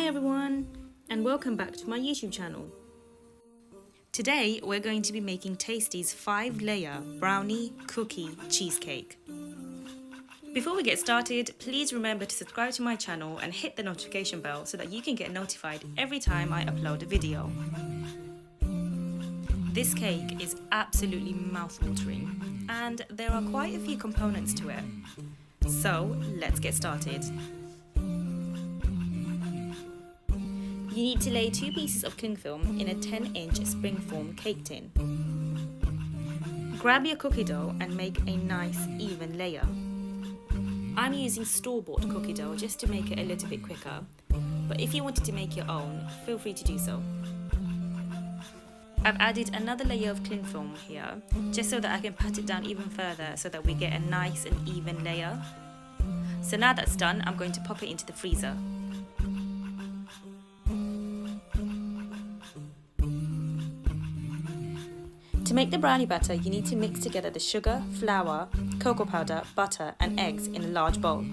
Hi everyone, and welcome back to my YouTube channel. Today we're going to be making Tasty's 5-layer brownie cookie cheesecake. Before we get started, please remember to subscribe to my channel and hit the notification bell so that you can get notified every time I upload a video. This cake is absolutely mouth-watering, and there are quite a few components to it. So let's get started. You need to lay 2 pieces of cling film in a 10-inch springform cake tin. Grab your cookie dough and make a nice even layer. I'm using store-bought cookie dough just to make it a little bit quicker, but if you wanted to make your own, feel free to do so. I've added another layer of cling film here, just so that I can pat it down even further so that we get a nice and even layer. So now that's done, I'm going to pop it into the freezer. To make the brownie batter, you need to mix together the sugar, flour, cocoa powder, butter and eggs in a large bowl.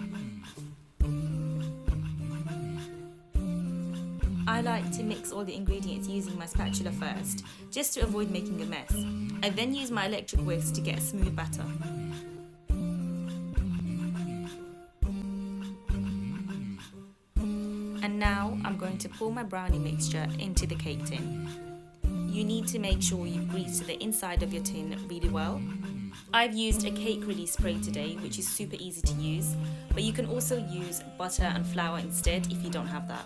I like to mix all the ingredients using my spatula first, just to avoid making a mess. I then use my electric whisk to get a smooth batter. And now I'm going to pour my brownie mixture into the cake tin. You need to make sure you grease the inside of your tin really well. I've used a cake release spray today, which is super easy to use, but you can also use butter and flour instead if you don't have that.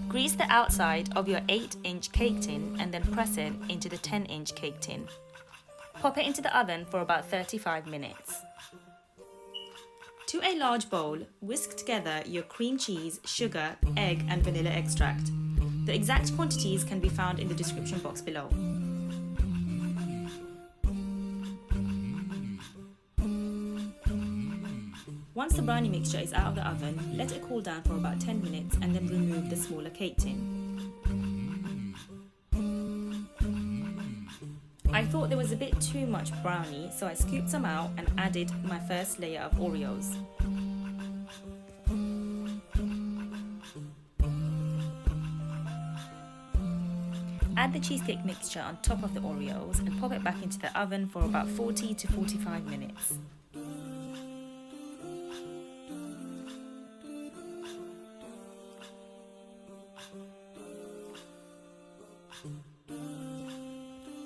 Grease the outside of your 8-inch cake tin and then press it into the 10-inch cake tin. Pop it into the oven for about 35 minutes. To a large bowl, whisk together your cream cheese, sugar, egg and vanilla extract. The exact quantities can be found in the description box below. Once the brownie mixture is out of the oven, let it cool down for about 10 minutes and then remove the smaller cake tin. I thought there was a bit too much brownie, so I scooped some out and added my first layer of Oreos. Add the cheesecake mixture on top of the Oreos and pop it back into the oven for about 40 to 45 minutes.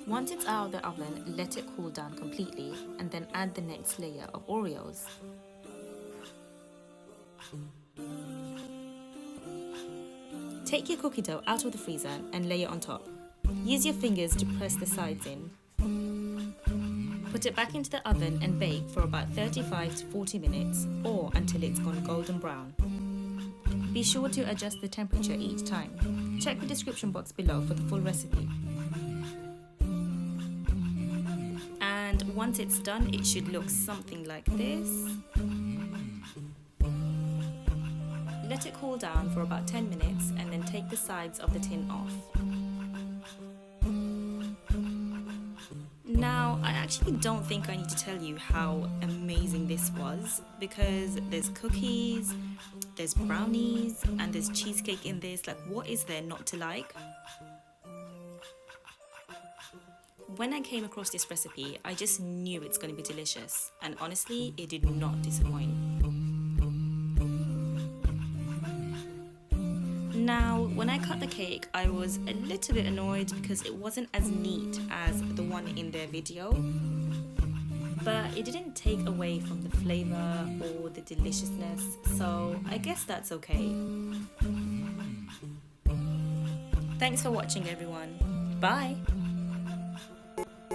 Once it's out of the oven, let it cool down completely and then add the next layer of Oreos. Take your cookie dough out of the freezer and lay it on top. Use your fingers to press the sides in. Put it back into the oven and bake for about 35 to 40 minutes or until it's gone golden brown. Be sure to adjust the temperature each time. Check the description box below for the full recipe. And once it's done, it should look something like this. Let it cool down for about 10 minutes and then take the sides of the tin off. Now, I actually don't think I need to tell you how amazing this was, because there's cookies, there's brownies, and there's cheesecake in this. Like, what is there not to like? When I came across this recipe, I just knew it's going to be delicious, and honestly, it did not disappoint. Now, when I cut the cake, I was a little bit annoyed because it wasn't as neat as the one in their video, but it didn't take away from the flavour or the deliciousness, so I guess that's okay. Thanks for watching, everyone. Bye!